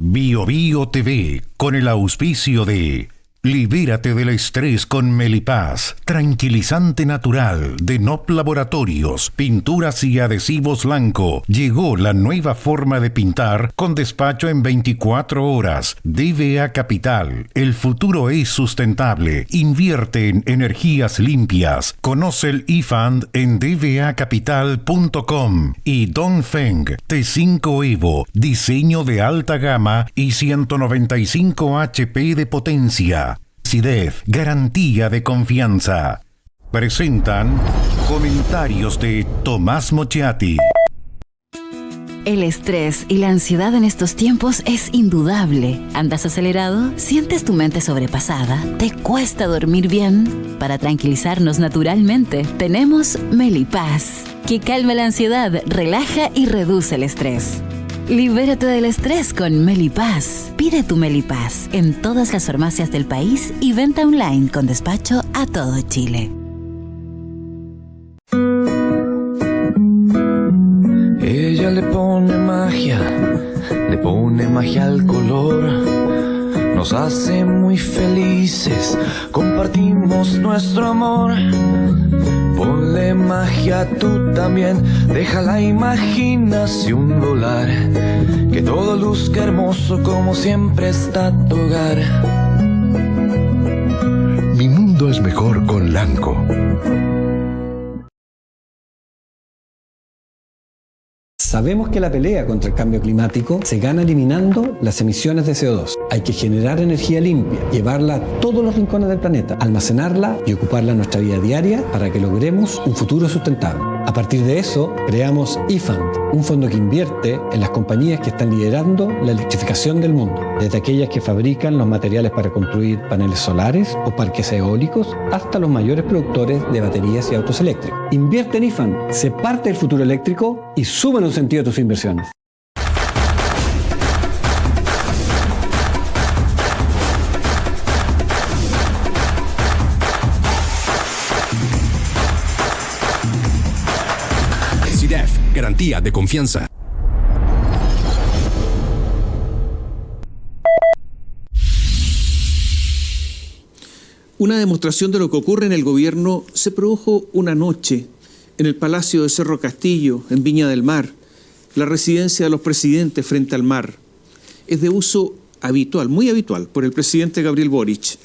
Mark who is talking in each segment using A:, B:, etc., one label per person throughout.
A: Bio Bio TV, con el auspicio de Libérate del estrés con Melipaz, tranquilizante natural de NOP Laboratorios, pinturas y adhesivos Lanco. Llegó la nueva forma de pintar con despacho en 24 horas. DVA Capital, el futuro es sustentable. Invierte en energías limpias. Conoce el eFund en dvacapital.com. Y Dongfeng T5 Evo, diseño de alta gama y 195 HP de potencia. CIDEF, garantía de confianza. Presentan comentarios de Tomás Mochiati.
B: El estrés y la ansiedad en estos tiempos es indudable. ¿Andas acelerado? ¿Sientes tu mente sobrepasada? ¿Te cuesta dormir bien? Para tranquilizarnos naturalmente, tenemos Melipaz, que calma la ansiedad, relaja y reduce el estrés. Libérate del estrés con Melipaz. Pide tu Melipaz en todas las farmacias del país y venta online con despacho a todo Chile.
C: Ella le pone magia al color. Nos hace muy felices, compartimos nuestro amor. Ponle magia tú también, deja la imaginación volar. Que todo luzca hermoso como siempre está tu hogar.
D: Mi mundo es mejor con Lanco.
E: Sabemos que la pelea contra el cambio climático se gana eliminando las emisiones de CO2. Hay que generar energía limpia, llevarla a todos los rincones del planeta, almacenarla y ocuparla en nuestra vida diaria para que logremos un futuro sustentable. A partir de eso, creamos eFund, un fondo que invierte en las compañías que están liderando la electrificación del mundo, desde aquellas que fabrican los materiales para construir paneles solares o parques eólicos, hasta los mayores productores de baterías y autos eléctricos. Invierte en eFund, sé parte del futuro eléctrico y súmale un sentido a tus inversiones.
F: CIDEF, garantía de confianza.
G: Una demostración de lo que ocurre en el gobierno se produjo una noche en el Palacio de Cerro Castillo, en Viña del Mar, la residencia de los presidentes frente al mar. Es de uso habitual, muy habitual, por el presidente Gabriel Boric.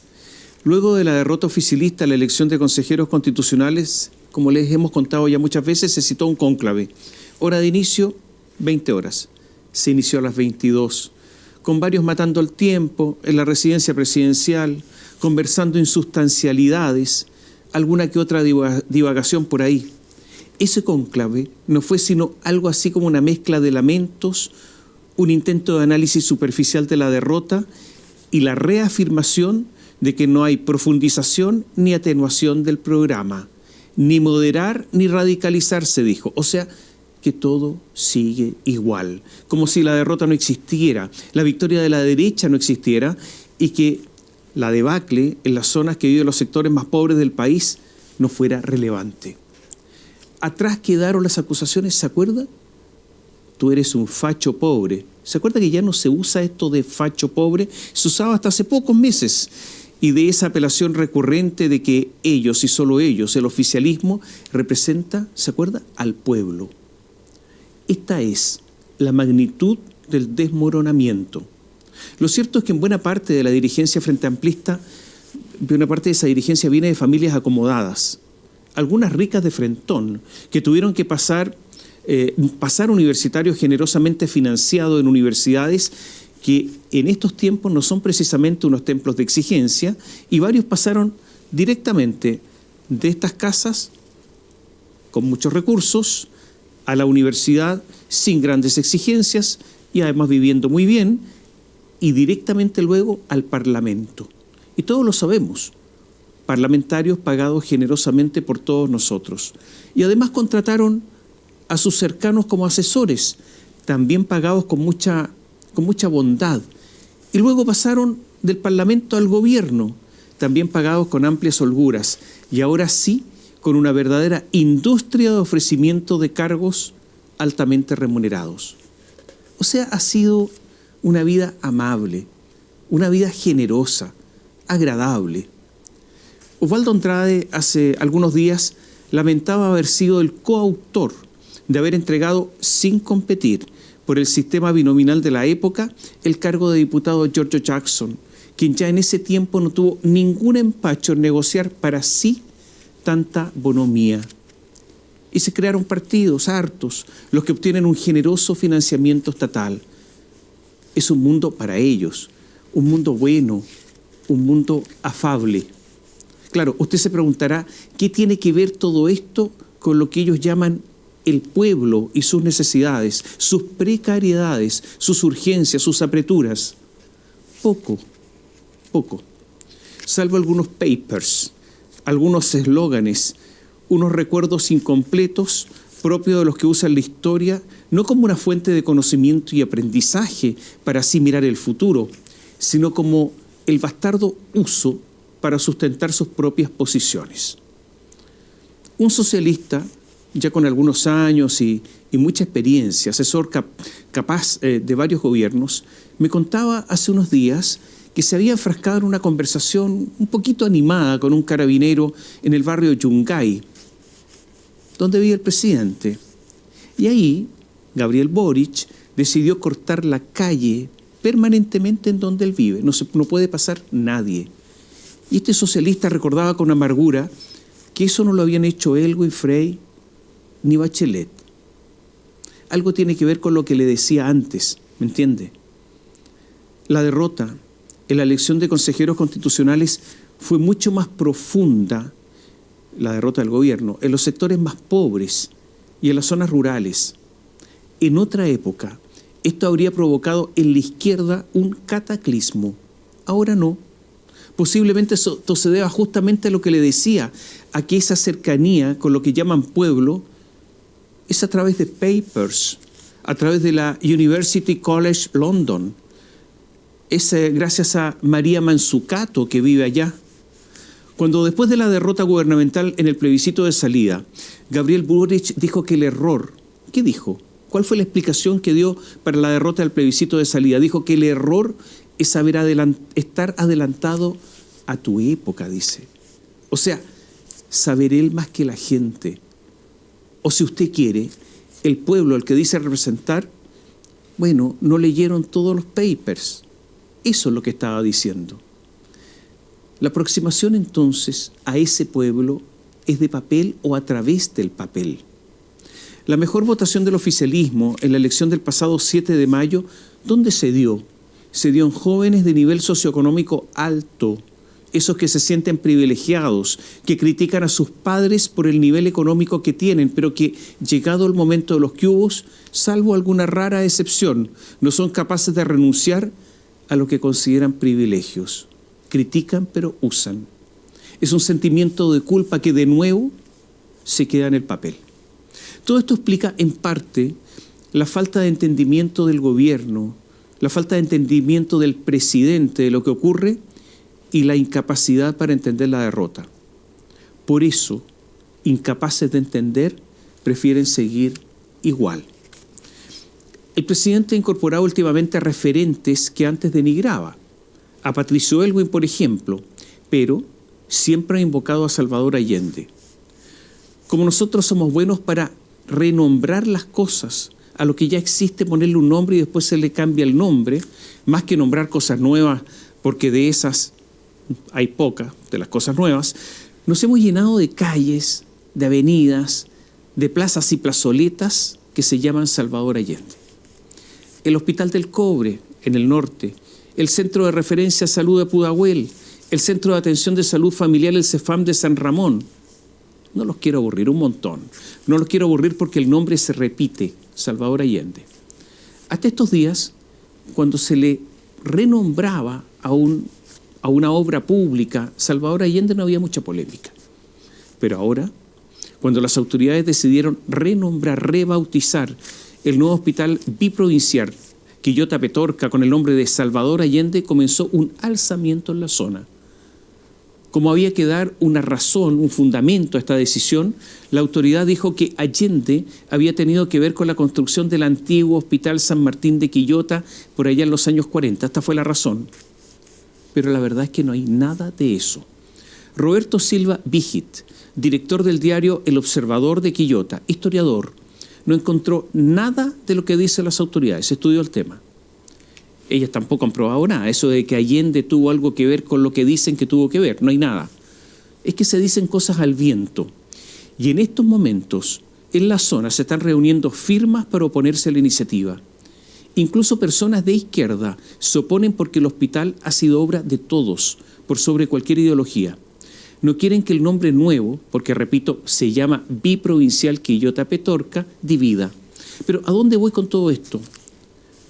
G: Luego de la derrota oficialista en la elección de consejeros constitucionales, como les hemos contado ya muchas veces, se citó un cónclave. Hora de inicio, 20 horas. Se inició a las 22, con varios matando el tiempo en la residencia presidencial, conversando insustancialidades, alguna que otra divagación por ahí. Ese cónclave no fue sino algo así como una mezcla de lamentos, un intento de análisis superficial de la derrota y la reafirmación de que no hay profundización ni atenuación del programa, ni moderar ni radicalizar, se dijo. O sea, que todo sigue igual, como si la derrota no existiera, la victoria de la derecha no existiera y que la debacle en las zonas que viven los sectores más pobres del país no fuera relevante. Atrás quedaron las acusaciones, ¿se acuerda? Tú eres un facho pobre. ¿Se acuerda que ya no se usa esto de facho pobre? Se usaba hasta hace pocos meses. Y de esa apelación recurrente de que ellos y solo ellos, el oficialismo, representa, ¿se acuerda?, al pueblo. Esta es la magnitud del desmoronamiento. Lo cierto es que en buena parte de la dirigencia frente amplista, buena parte de esa dirigencia viene de familias acomodadas, algunas ricas de frentón, que tuvieron que pasar universitarios generosamente financiados en universidades que en estos tiempos no son precisamente unos templos de exigencia, y varios pasaron directamente de estas casas con muchos recursos a la universidad sin grandes exigencias y además viviendo muy bien, y directamente luego al Parlamento. Y todos lo sabemos, parlamentarios pagados generosamente por todos nosotros. Y además contrataron a sus cercanos como asesores, también pagados con mucha bondad. Y luego pasaron del Parlamento al gobierno, también pagados con amplias holguras. Y ahora sí, con una verdadera industria de ofrecimiento de cargos altamente remunerados. O sea, ha sido una vida amable, una vida generosa, agradable. Osvaldo Andrade hace algunos días lamentaba haber sido el coautor de haber entregado sin competir por el sistema binominal de la época el cargo de diputado a George Jackson, quien ya en ese tiempo no tuvo ningún empacho en negociar para sí tanta bonomía. Y se crearon partidos hartos, los que obtienen un generoso financiamiento estatal. Es un mundo para ellos, un mundo bueno, un mundo afable. Claro, usted se preguntará, ¿qué tiene que ver todo esto con lo que ellos llaman el pueblo y sus necesidades, sus precariedades, sus urgencias, sus apreturas? Poco. Salvo algunos papers, algunos eslóganes, unos recuerdos incompletos propios de los que usan la historia, no como una fuente de conocimiento y aprendizaje para así mirar el futuro, sino como el bastardo uso para sustentar sus propias posiciones. Un socialista, ya con algunos años y mucha experiencia, asesor capaz de varios gobiernos, me contaba hace unos días que se había enfrascado en una conversación un poquito animada con un carabinero en el barrio Yungay, donde vivía el presidente. Y ahí, Gabriel Boric decidió cortar la calle permanentemente en donde él vive. No puede pasar nadie. Y este socialista recordaba con amargura que eso no lo habían hecho Elwin Frey ni Bachelet. Algo tiene que ver con lo que le decía antes, ¿me entiende? La derrota en la elección de consejeros constitucionales fue mucho más profunda, la derrota del gobierno, en los sectores más pobres y en las zonas rurales. En otra época, esto habría provocado en la izquierda un cataclismo. Ahora no. Posiblemente esto se deba justamente a lo que le decía, a que esa cercanía con lo que llaman pueblo es a través de papers, a través de la University College London. Es gracias a María Manzucato, que vive allá. Cuando después de la derrota gubernamental en el plebiscito de salida, Gabriel Boric dijo que el error, ¿qué dijo? ¿Cuál fue la explicación que dio para la derrota del plebiscito de salida? Dijo que el error es estar adelantado a tu época, dice. O sea, saber él más que la gente. O si usted quiere, el pueblo al que dice representar, bueno, no leyeron todos los papers. Eso es lo que estaba diciendo. La aproximación entonces a ese pueblo es de papel o a través del papel. La mejor votación del oficialismo en la elección del pasado 7 de mayo, ¿dónde se dio? Se dio en jóvenes de nivel socioeconómico alto, esos que se sienten privilegiados, que critican a sus padres por el nivel económico que tienen, pero que, llegado el momento de los cubos, salvo alguna rara excepción, no son capaces de renunciar a lo que consideran privilegios. Critican, pero usan. Es un sentimiento de culpa que de nuevo se queda en el papel. Todo esto explica en parte la falta de entendimiento del gobierno, la falta de entendimiento del presidente de lo que ocurre y la incapacidad para entender la derrota. Por eso, incapaces de entender, prefieren seguir igual. El presidente ha incorporado últimamente referentes que antes denigraba. A Patricio Elwin, por ejemplo, pero siempre ha invocado a Salvador Allende. Como nosotros somos buenos para renombrar las cosas, a lo que ya existe ponerle un nombre y después se le cambia el nombre, más que nombrar cosas nuevas, porque de esas hay pocas, de las cosas nuevas, nos hemos llenado de calles, de avenidas, de plazas y plazoletas que se llaman Salvador Allende. El Hospital del Cobre, en el norte, el Centro de Referencia de Salud de Pudahuel, el Centro de Atención de Salud Familiar, el CEFAM de San Ramón. No los quiero aburrir, un montón. No los quiero aburrir porque el nombre se repite, Salvador Allende. Hasta estos días, cuando se le renombraba a una obra pública, Salvador Allende, no había mucha polémica. Pero ahora, cuando las autoridades decidieron renombrar, rebautizar el nuevo hospital biprovincial Quillota Petorca con el nombre de Salvador Allende, comenzó un alzamiento en la zona. como había que dar una razón, un fundamento a esta decisión, la autoridad dijo que Allende había tenido que ver con la construcción del antiguo Hospital San Martín de Quillota por allá en los años 40. Esta fue la razón. Pero la verdad es que no hay nada de eso. Roberto Silva Vigit, director del diario El Observador de Quillota, historiador, no encontró nada de lo que dicen las autoridades, estudió el tema. Ellas tampoco han probado nada, eso de que Allende tuvo algo que ver con lo que dicen que tuvo que ver, no hay nada. Es que se dicen cosas al viento. Y en estos momentos, en la zona se están reuniendo firmas para oponerse a la iniciativa. Incluso personas de izquierda se oponen porque el hospital ha sido obra de todos, por sobre cualquier ideología. No quieren que el nombre nuevo, porque repito, se llama Biprovincial Quillota Petorca, divida. Pero ¿a dónde voy con todo esto?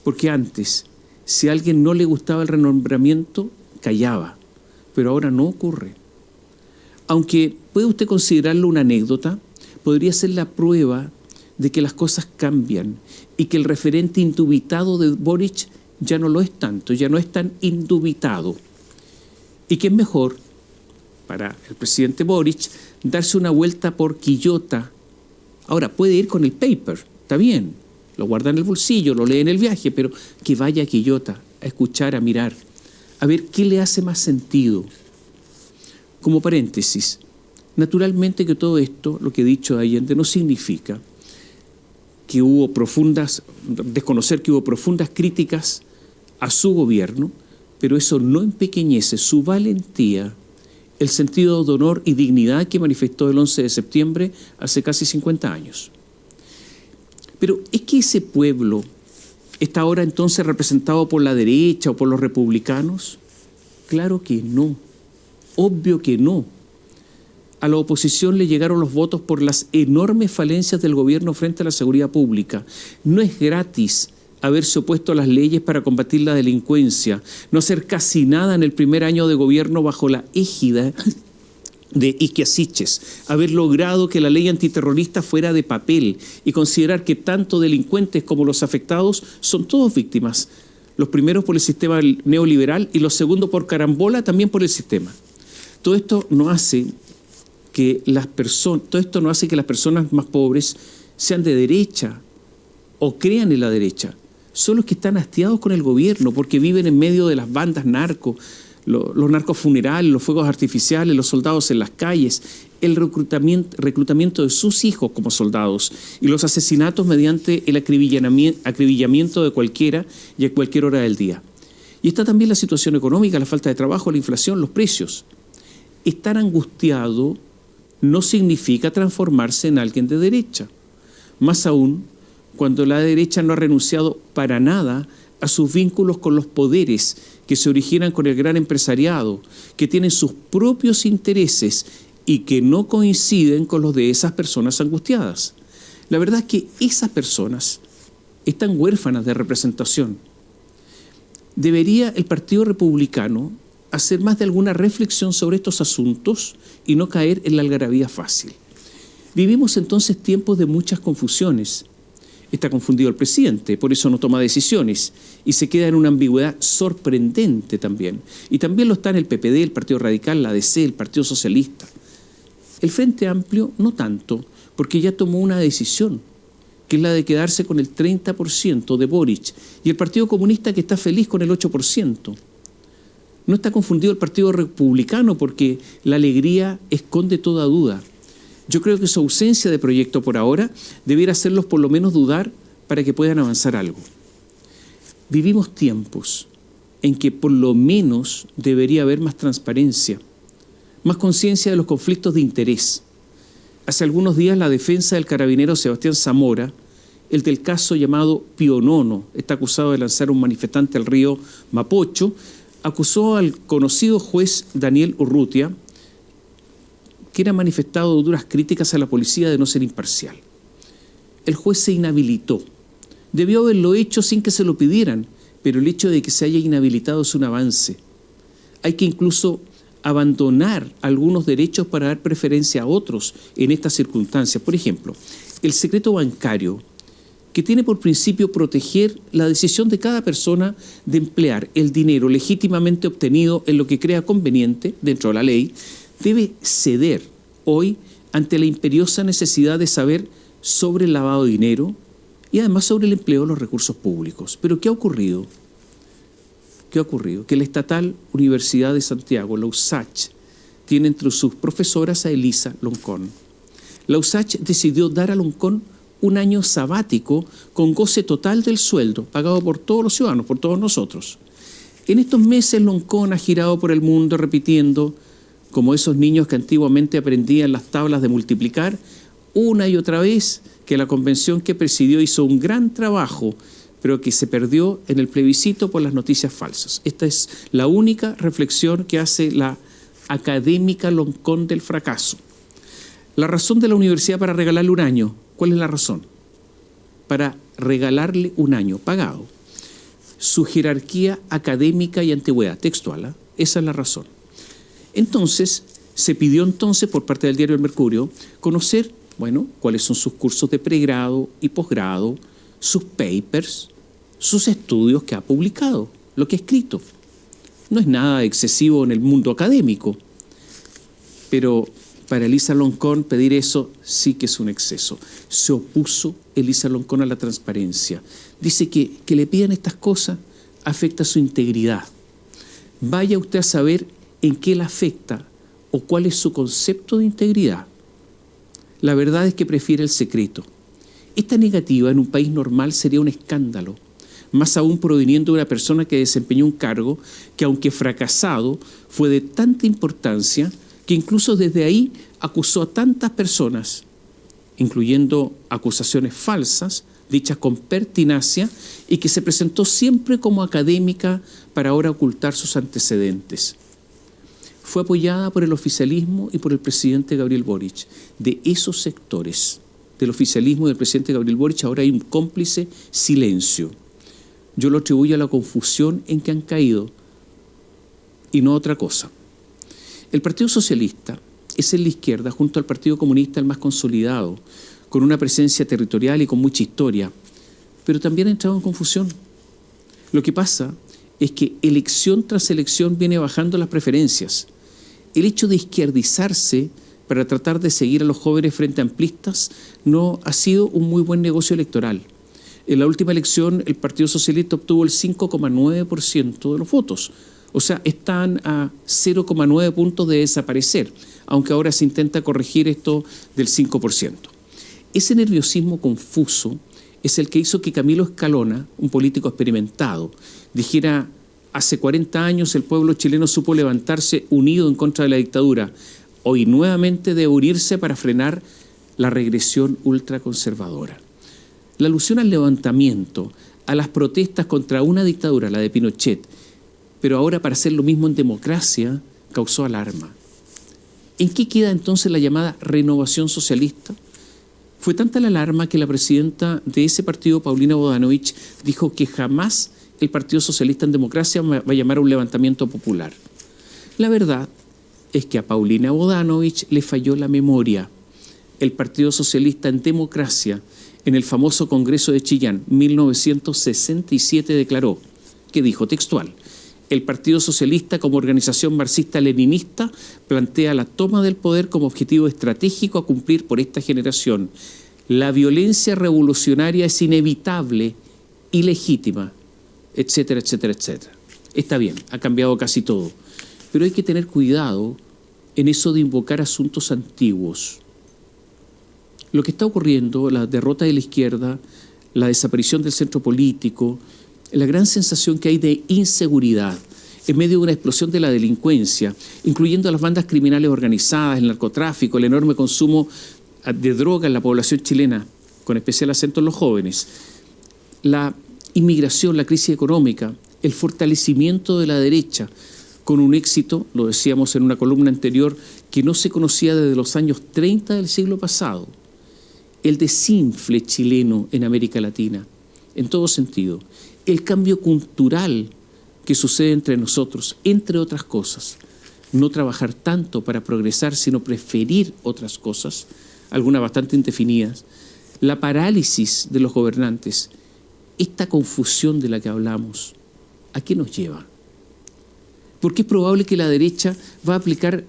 G: Porque antes, si a alguien no le gustaba el renombramiento, callaba. Pero ahora no ocurre. Aunque puede usted considerarlo una anécdota, podría ser la prueba de que las cosas cambian y que el referente indubitado de Boric ya no lo es tanto, ya no es tan indubitado. Y que es mejor para el presidente Boric darse una vuelta por Quillota. Ahora, puede ir con el paper, está bien, lo guarda en el bolsillo, lo lee en el viaje, pero que vaya a Quillota a escuchar, a mirar, a ver qué le hace más sentido. Como paréntesis, naturalmente que todo esto, lo que he dicho de Allende, no significa que desconocer que hubo profundas críticas a su gobierno, pero eso no empequeñece su valentía, el sentido de honor y dignidad que manifestó el 11 de septiembre hace casi 50 años. Pero ¿es que ese pueblo está ahora entonces representado por la derecha o por los republicanos? Claro que no, obvio que no. A la oposición le llegaron los votos por las enormes falencias del gobierno frente a la seguridad pública. No es gratis haberse opuesto a las leyes para combatir la delincuencia, no hacer casi nada en el primer año de gobierno bajo la égida de Iquiasiches, haber logrado que la ley antiterrorista fuera de papel y considerar que tanto delincuentes como los afectados son todos víctimas, los primeros por el sistema neoliberal y los segundos por carambola también por el sistema. Todo esto no hace que las personas más pobres sean de derecha o crean en la derecha. Son los que están hastiados con el gobierno porque viven en medio de las bandas narcos, los narcos funerales, los fuegos artificiales, los soldados en las calles, el reclutamiento de sus hijos como soldados y los asesinatos mediante el acribillamiento de cualquiera y a cualquier hora del día. Y está también la situación económica, la falta de trabajo, la inflación, los precios. Estar angustiado no significa transformarse en alguien de derecha. Más aún, cuando la derecha no ha renunciado para nada a sus vínculos con los poderes que se originan con el gran empresariado, que tienen sus propios intereses y que no coinciden con los de esas personas angustiadas. La verdad es que esas personas están huérfanas de representación. Debería el Partido Republicano hacer más de alguna reflexión sobre estos asuntos y no caer en la algarabía fácil. Vivimos entonces tiempos de muchas confusiones. Está confundido el presidente, por eso no toma decisiones y se queda en una ambigüedad sorprendente también. Y también lo está en el PPD, el Partido Radical, la ADC, el Partido Socialista. El Frente Amplio no tanto, porque ya tomó una decisión, que es la de quedarse con el 30% de Boric, y el Partido Comunista que está feliz con el 8%. No está confundido el Partido Republicano porque la alegría esconde toda duda. Yo creo que su ausencia de proyecto por ahora debiera hacerlos por lo menos dudar para que puedan avanzar algo. Vivimos tiempos en que por lo menos debería haber más transparencia, más conciencia de los conflictos de interés. Hace algunos días la defensa del carabinero Sebastián Zamora, el del caso llamado Pionono, está acusado de lanzar un manifestante al río Mapocho, acusó al conocido juez Daniel Urrutia, que era manifestado duras críticas a la policía de no ser imparcial. El juez se inhabilitó. Debió haberlo hecho sin que se lo pidieran, pero el hecho de que se haya inhabilitado es un avance. Hay que incluso abandonar algunos derechos para dar preferencia a otros en estas circunstancias. Por ejemplo, el secreto bancario que tiene por principio proteger la decisión de cada persona de emplear el dinero legítimamente obtenido en lo que crea conveniente dentro de la ley, debe ceder hoy ante la imperiosa necesidad de saber sobre el lavado de dinero y además sobre el empleo de los recursos públicos. Pero ¿qué ha ocurrido? ¿Qué ha ocurrido? Que la Estatal Universidad de Santiago, la USACH, tiene entre sus profesoras a Elisa Loncón. La USACH decidió dar a Loncón un año sabático con goce total del sueldo, pagado por todos los ciudadanos, por todos nosotros. En estos meses Loncón ha girado por el mundo repitiendo, como esos niños que antiguamente aprendían las tablas de multiplicar, una y otra vez que la convención que presidió hizo un gran trabajo, pero que se perdió en el plebiscito por las noticias falsas. Esta es la única reflexión que hace la académica Loncón del fracaso. La razón de la universidad para regalarle un año, ¿cuál es la razón? Para regalarle un año pagado. Su jerarquía académica y antigüedad textual, esa es la razón. Entonces, se pidió por parte del diario El Mercurio conocer, cuáles son sus cursos de pregrado y posgrado, sus papers, sus estudios que ha publicado, lo que ha escrito. No es nada excesivo en el mundo académico, pero para Elisa Loncón pedir eso sí que es un exceso. Se opuso Elisa Loncón a la transparencia. Dice que le pidan estas cosas afecta su integridad. Vaya usted a saber en qué la afecta o cuál es su concepto de integridad. La verdad es que prefiere el secreto. Esta negativa en un país normal sería un escándalo, más aún proveniendo de una persona que desempeñó un cargo que, aunque fracasado, fue de tanta importancia que incluso desde ahí acusó a tantas personas, incluyendo acusaciones falsas, dichas con pertinacia, y que se presentó siempre como académica para ahora ocultar sus antecedentes. Fue apoyada por el oficialismo y por el presidente Gabriel Boric. De esos sectores, del oficialismo y del presidente Gabriel Boric, ahora hay un cómplice silencio. Yo lo atribuyo a la confusión en que han caído y no a otra cosa. El Partido Socialista es en la izquierda, junto al Partido Comunista, el más consolidado, con una presencia territorial y con mucha historia, pero también ha entrado en confusión. Lo que pasa es que elección tras elección viene bajando las preferencias. El hecho de izquierdizarse para tratar de seguir a los jóvenes frente a amplistas no ha sido un muy buen negocio electoral. En la última elección el Partido Socialista obtuvo el 5,9% de los votos. O sea, están a 0,9 puntos de desaparecer, aunque ahora se intenta corregir esto del 5%. Ese nerviosismo confuso es el que hizo que Camilo Escalona, un político experimentado, dijera: hace 40 años el pueblo chileno supo levantarse unido en contra de la dictadura. Hoy nuevamente debe unirse para frenar la regresión ultraconservadora. La alusión al levantamiento, a las protestas contra una dictadura, la de Pinochet, pero ahora para hacer lo mismo en democracia, causó alarma. ¿En qué queda entonces la llamada renovación socialista? Fue tanta la alarma que la presidenta de ese partido, Paulina Bodanovich, dijo que jamás el Partido Socialista en democracia va a llamar a un levantamiento popular. La verdad es que a Paulina Bodanovich le falló la memoria. El Partido Socialista en democracia, en el famoso Congreso de Chillán, 1967, declaró, que dijo textual: el Partido Socialista, como organización marxista-leninista, plantea la toma del poder como objetivo estratégico a cumplir por esta generación. La violencia revolucionaria es inevitable y legítima, etcétera, etcétera, etcétera. Está bien, ha cambiado casi todo, pero hay que tener cuidado en eso de invocar asuntos antiguos. Lo que está ocurriendo, la derrota de la izquierda, la desaparición del centro político, la gran sensación que hay de inseguridad en medio de una explosión de la delincuencia, incluyendo a las bandas criminales organizadas, el narcotráfico, el enorme consumo de droga en la población chilena, con especial acento en los jóvenes, la inmigración, la crisis económica, el fortalecimiento de la derecha, con un éxito, lo decíamos en una columna anterior, que no se conocía desde los años 30 del siglo pasado, el desinfle chileno en América Latina, en todo sentido, el cambio cultural que sucede entre nosotros, entre otras cosas, no trabajar tanto para progresar, sino preferir otras cosas, algunas bastante indefinidas, la parálisis de los gobernantes, esta confusión de la que hablamos, ¿a qué nos lleva? Porque es probable que la derecha va a aplicar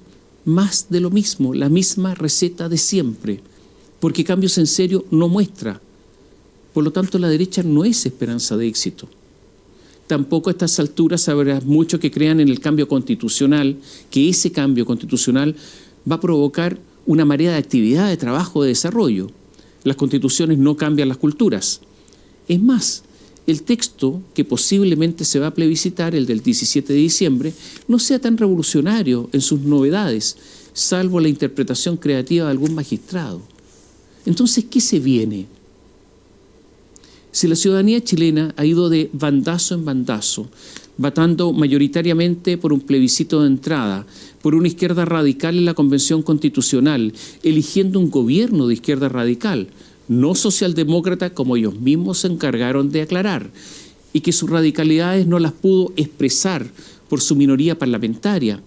G: más de lo mismo, la misma receta de siempre, porque cambios en serio no muestra. Por lo tanto, la derecha no es esperanza de éxito. Tampoco a estas alturas habrá muchos que crean en el cambio constitucional, que ese cambio constitucional va a provocar una marea de actividad, de trabajo, de desarrollo. Las constituciones no cambian las culturas. Es más, el texto que posiblemente se va a plebiscitar, el del 17 de diciembre, no sea tan revolucionario en sus novedades, salvo la interpretación creativa de algún magistrado. Entonces, ¿qué se viene? Si la ciudadanía chilena ha ido de bandazo en bandazo, votando mayoritariamente por un plebiscito de entrada, por una izquierda radical en la Convención Constitucional, eligiendo un gobierno de izquierda radical, no socialdemócrata como ellos mismos se encargaron de aclarar, y que sus radicalidades no las pudo expresar por su minoría parlamentaria,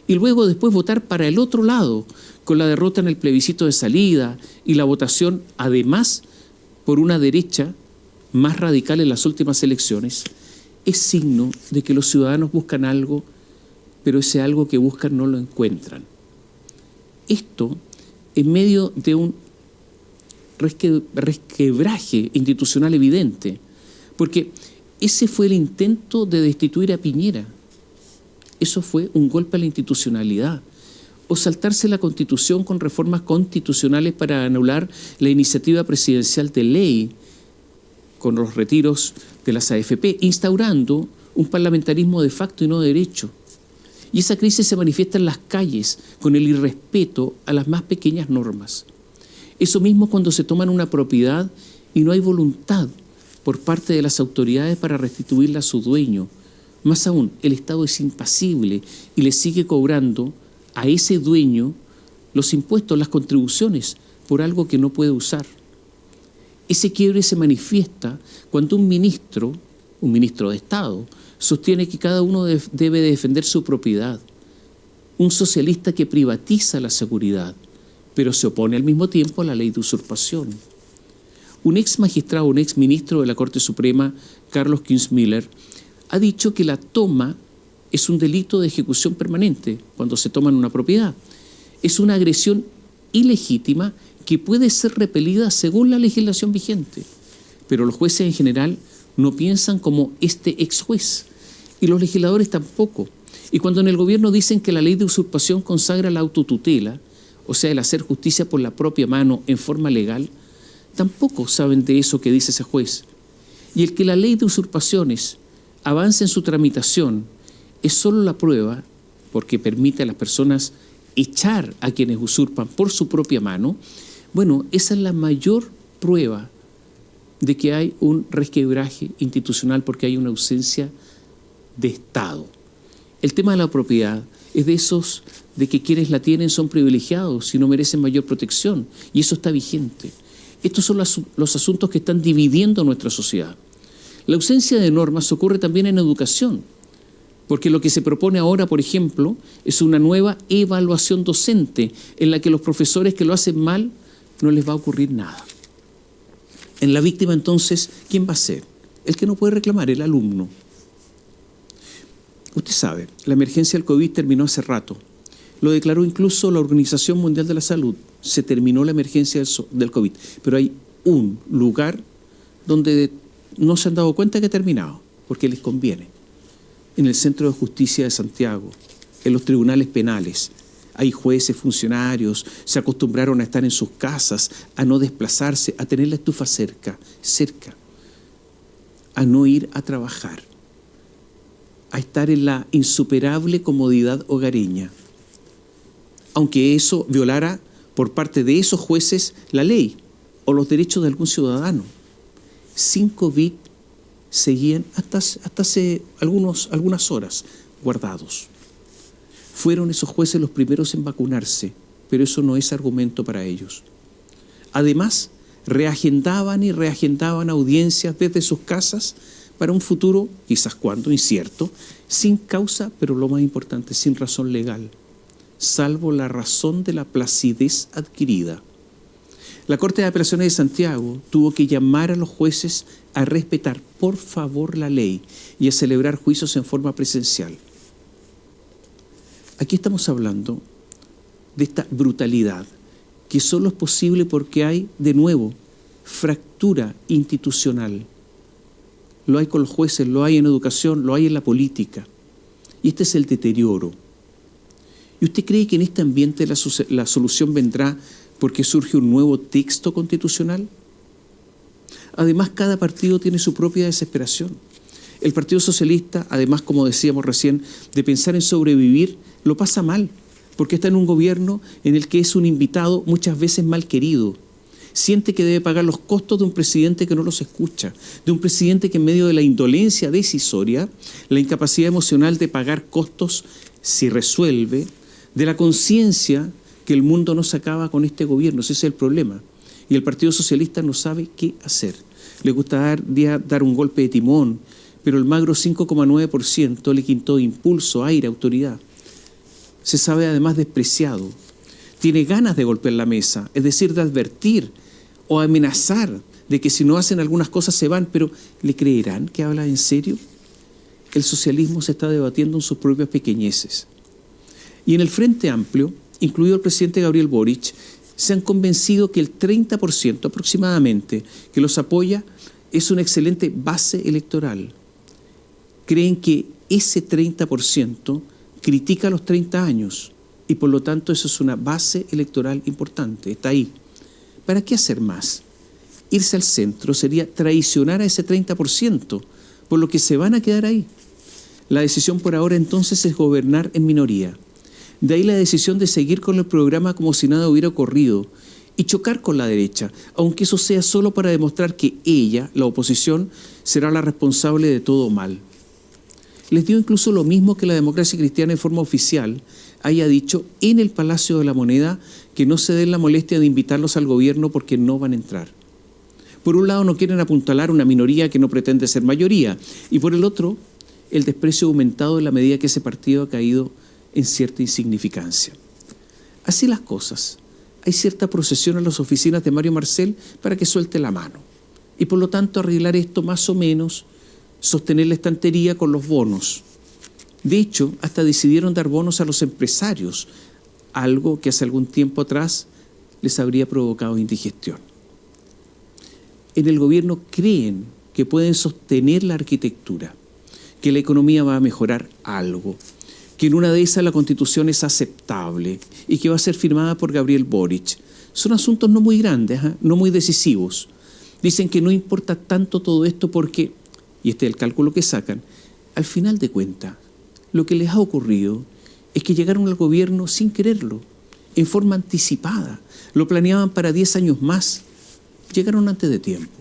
G: y luego después votar para el otro lado, con la derrota en el plebiscito de salida y la votación, además, por una derecha más radical en las últimas elecciones, es signo de que los ciudadanos buscan algo, pero ese algo que buscan no lo encuentran. Esto en medio de un resquebraje institucional evidente, porque ese fue el intento de destituir a Piñera. Eso fue un golpe a la institucionalidad, o saltarse la Constitución con reformas constitucionales para anular la iniciativa presidencial de ley con los retiros de las AFP, instaurando un parlamentarismo de facto y no de derecho. Y esa crisis se manifiesta en las calles con el irrespeto a las más pequeñas normas. Eso mismo cuando se toman una propiedad y no hay voluntad por parte de las autoridades para restituirla a su dueño. Más aún, el Estado es impasible y le sigue cobrando a ese dueño los impuestos, las contribuciones, por algo que no puede usar. Ese quiebre se manifiesta cuando un ministro de Estado, sostiene que cada uno debe defender su propiedad. Un socialista que privatiza la seguridad, pero se opone al mismo tiempo a la ley de usurpación. Un ex magistrado, un ex ministro de la Corte Suprema, Carlos Kienzmiller, ha dicho que la toma es un delito de ejecución permanente cuando se toma una propiedad. Es una agresión ilegítima que puede ser repelida según la legislación vigente. Pero los jueces en general no piensan como este ex juez, y los legisladores tampoco. Y cuando en el gobierno dicen que la ley de usurpación consagra la autotutela, o sea, el hacer justicia por la propia mano en forma legal, tampoco saben de eso que dice ese juez. Y el que la ley de usurpaciones avance en su tramitación es solo la prueba, porque permite a las personas echar a quienes usurpan por su propia mano. Bueno, esa es la mayor prueba de que hay un resquebraje institucional, porque hay una ausencia de Estado. El tema de la propiedad es de esos de que quienes la tienen son privilegiados y no merecen mayor protección, y eso está vigente. Estos son los asuntos que están dividiendo nuestra sociedad. La ausencia de normas ocurre también en educación, porque lo que se propone ahora, por ejemplo, es una nueva evaluación docente en la que los profesores que lo hacen mal no les va a ocurrir nada. En la víctima, entonces, ¿quién va a ser? El que no puede reclamar, el alumno. Usted sabe, la emergencia del COVID terminó hace rato. Lo declaró incluso la Organización Mundial de la Salud. Se terminó la emergencia del COVID. Pero hay un lugar donde no se han dado cuenta que ha terminado, porque les conviene. En el Centro de Justicia de Santiago, en los tribunales penales. Hay jueces, funcionarios, se acostumbraron a estar en sus casas, a no desplazarse, a tener la estufa cerca, a no ir a trabajar, a estar en la insuperable comodidad hogareña. Aunque eso violara por parte de esos jueces la ley o los derechos de algún ciudadano. 5 bits seguían hasta hace algunas horas guardados. Fueron esos jueces los primeros en vacunarse, pero eso no es argumento para ellos. Además, reagendaban audiencias desde sus casas para un futuro, quizás cuando, incierto, sin causa, pero lo más importante, sin razón legal, salvo la razón de la placidez adquirida. La Corte de Apelaciones de Santiago tuvo que llamar a los jueces a respetar, por favor, la ley y a celebrar juicios en forma presencial. Aquí estamos hablando de esta brutalidad, que solo es posible porque hay, de nuevo, fractura institucional. Lo hay con los jueces, lo hay en educación, lo hay en la política. Y este es el deterioro. ¿Y usted cree que en este ambiente la solución vendrá porque surge un nuevo texto constitucional? Además, cada partido tiene su propia desesperación. El Partido Socialista, además, como decíamos recién, de pensar en sobrevivir, lo pasa mal, porque está en un gobierno en el que es un invitado muchas veces mal querido. Siente que debe pagar los costos de un presidente que no los escucha, de un presidente que en medio de la indolencia decisoria, la incapacidad emocional de pagar costos si resuelve, de la conciencia que el mundo no se acaba con este gobierno. Ese es el problema. Y el Partido Socialista no sabe qué hacer. Le gusta dar un golpe de timón, pero el magro 5,9% le quitó impulso, aire, autoridad. Se sabe además despreciado. Tiene ganas de golpear la mesa, es decir, de advertir o amenazar de que si no hacen algunas cosas se van, pero ¿le creerán que habla en serio? El socialismo se está debatiendo en sus propias pequeñeces. Y en el Frente Amplio, incluido el presidente Gabriel Boric, se han convencido que el 30% aproximadamente que los apoya es una excelente base electoral. Creen que ese 30% critica los 30 años y por lo tanto eso es una base electoral importante, está ahí. ¿Para qué hacer más? Irse al centro sería traicionar a ese 30%, por lo que se van a quedar ahí. La decisión por ahora entonces es gobernar en minoría. De ahí la decisión de seguir con el programa como si nada hubiera ocurrido y chocar con la derecha, aunque eso sea solo para demostrar que ella, la oposición, será la responsable de todo mal. Les dio incluso lo mismo que la Democracia Cristiana en forma oficial haya dicho en el Palacio de la Moneda que no se den la molestia de invitarlos al gobierno porque no van a entrar. Por un lado no quieren apuntalar una minoría que no pretende ser mayoría y por el otro el desprecio ha aumentado en la medida que ese partido ha caído en cierta insignificancia. Así las cosas. Hay cierta procesión a las oficinas de Mario Marcel para que suelte la mano y por lo tanto arreglar esto más o menos, sostener la estantería con los bonos. De hecho, hasta decidieron dar bonos a los empresarios, algo que hace algún tiempo atrás les habría provocado indigestión. En el gobierno creen que pueden sostener la arquitectura, que la economía va a mejorar algo, que en una de esas la Constitución es aceptable y que va a ser firmada por Gabriel Boric. Son asuntos no muy grandes, no muy decisivos. Dicen que no importa tanto todo esto porque, y este es el cálculo que sacan, al final de cuentas, lo que les ha ocurrido es que llegaron al gobierno sin quererlo, en forma anticipada. Lo planeaban para 10 años más. Llegaron antes de tiempo.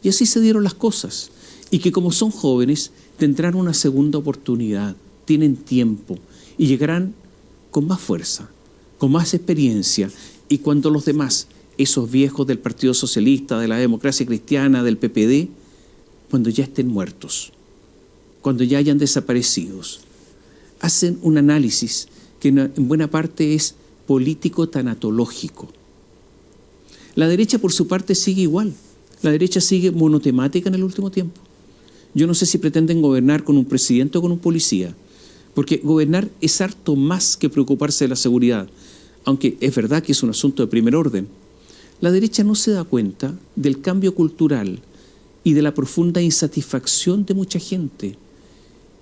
G: Y así se dieron las cosas. Y que como son jóvenes, tendrán una segunda oportunidad. Tienen tiempo y llegarán con más fuerza, con más experiencia. Y cuando los demás, esos viejos del Partido Socialista, de la Democracia Cristiana, del PPD, cuando ya estén muertos, cuando ya hayan desaparecido, hacen un análisis que en buena parte es político-tanatológico. La derecha, por su parte, sigue igual. La derecha sigue monotemática en el último tiempo. Yo no sé si pretenden gobernar con un presidente o con un policía, porque gobernar es harto más que preocuparse de la seguridad, aunque es verdad que es un asunto de primer orden. La derecha no se da cuenta del cambio cultural y de la profunda insatisfacción de mucha gente.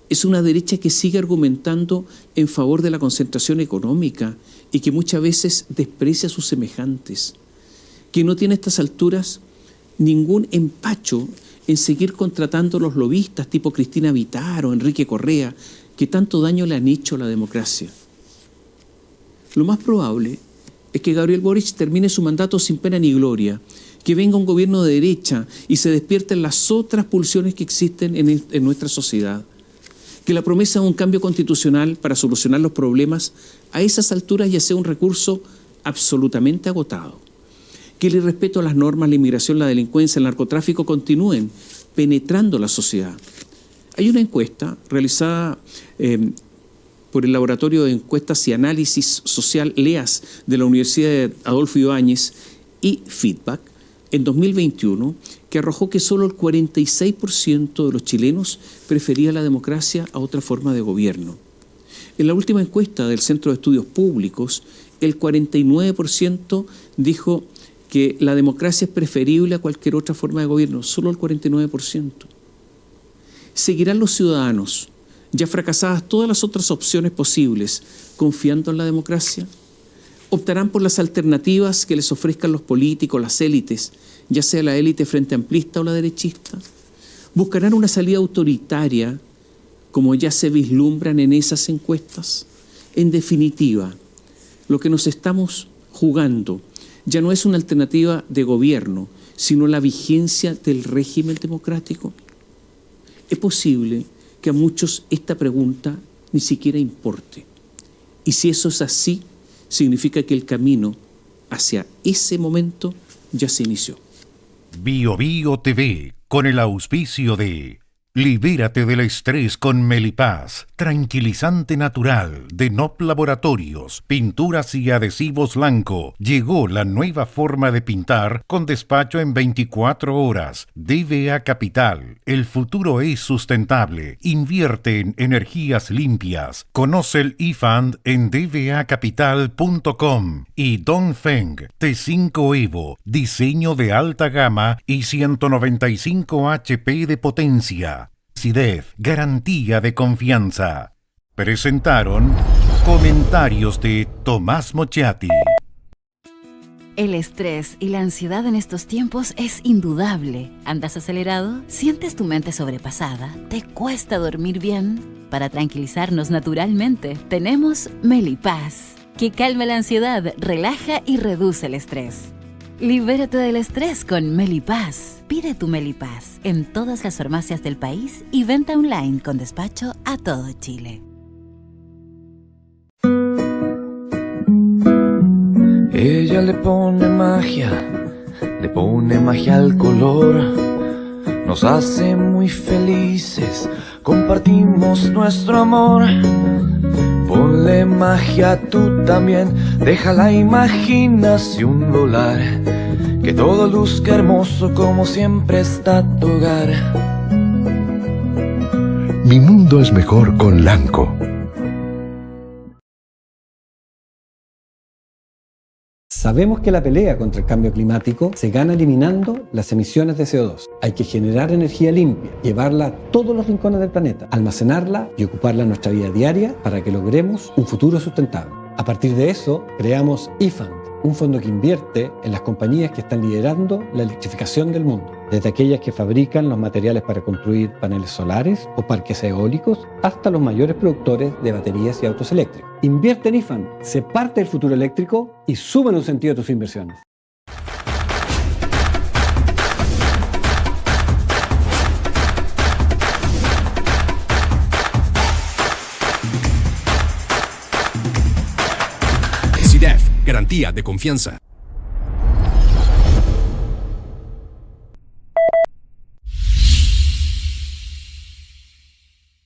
G: Es una derecha que sigue argumentando en favor de la concentración económica y que muchas veces desprecia a sus semejantes, que no tiene a estas alturas ningún empacho en seguir contratando a los lobistas tipo Cristina Vitar o Enrique Correa, que tanto daño le han hecho a la democracia. Lo más probable es que Gabriel Boric termine su mandato sin pena ni gloria, que venga un gobierno de derecha y se despierten las otras pulsiones que existen en nuestra sociedad. Que la promesa de un cambio constitucional para solucionar los problemas a esas alturas ya sea un recurso absolutamente agotado. Que el irrespeto a las normas, la inmigración, la delincuencia, el narcotráfico continúen penetrando la sociedad. Hay una encuesta realizada por el Laboratorio de Encuestas y Análisis Social LEAS de la Universidad de Adolfo Ibáñez y Feedback en 2021 que arrojó que solo el 46% de los chilenos prefería la democracia a otra forma de gobierno. En la última encuesta del Centro de Estudios Públicos, el 49% dijo que la democracia es preferible a cualquier otra forma de gobierno, solo el 49%. ¿Seguirán los ciudadanos, ya fracasadas todas las otras opciones posibles, confiando en la democracia? ¿Optarán por las alternativas que les ofrezcan los políticos, las élites, ya sea la élite frente amplista o la derechista? ¿Buscarán una salida autoritaria, como ya se vislumbran en esas encuestas? En definitiva, lo que nos estamos jugando ya no es una alternativa de gobierno, sino la vigencia del régimen democrático. Es posible que a muchos esta pregunta ni siquiera importe. Y si eso es así, significa que el camino hacia ese momento ya se inició.
A: Bio Bio TV, con el auspicio de Libérate del estrés con Melipaz, tranquilizante natural de NOP Laboratorios, pinturas y adhesivos Lanco. Llegó la nueva forma de pintar con despacho en 24 horas. DVA Capital, el futuro es sustentable. Invierte en energías limpias. Conoce el eFund en dvacapital.com. Y Dongfeng T5 Evo, diseño de alta gama y 195 HP de potencia. CIDEF, garantía de confianza. Presentaron comentarios de Tomás Mochiati.
B: El estrés y la ansiedad en estos tiempos es indudable. ¿Andas acelerado? ¿Sientes tu mente sobrepasada? ¿Te cuesta dormir bien? Para tranquilizarnos naturalmente, tenemos Melipaz, que calma la ansiedad, relaja y reduce el estrés. Libérate del estrés con Melipaz. Pide tu Melipaz en todas las farmacias del país y venta online con despacho a todo Chile.
C: Ella le pone magia al color. Nos hace muy felices, compartimos nuestro amor. Ponle magia tú también, deja la imaginación volar. Que todo luzca hermoso como siempre está tu hogar.
D: Mi mundo es mejor con Lanco.
E: Sabemos que la pelea contra el cambio climático se gana eliminando las emisiones de CO2. Hay que generar energía limpia, llevarla a todos los rincones del planeta, almacenarla y ocuparla en nuestra vida diaria para que logremos un futuro sustentable. A partir de eso, creamos eFund, un fondo que invierte en las compañías que están liderando la electrificación del mundo, desde aquellas que fabrican los materiales para construir paneles solares o parques eólicos, hasta los mayores productores de baterías y autos eléctricos. Invierte en eFund, sé parte del futuro eléctrico y súmale un sentido a tus inversiones.
F: CIDEF, garantía de confianza.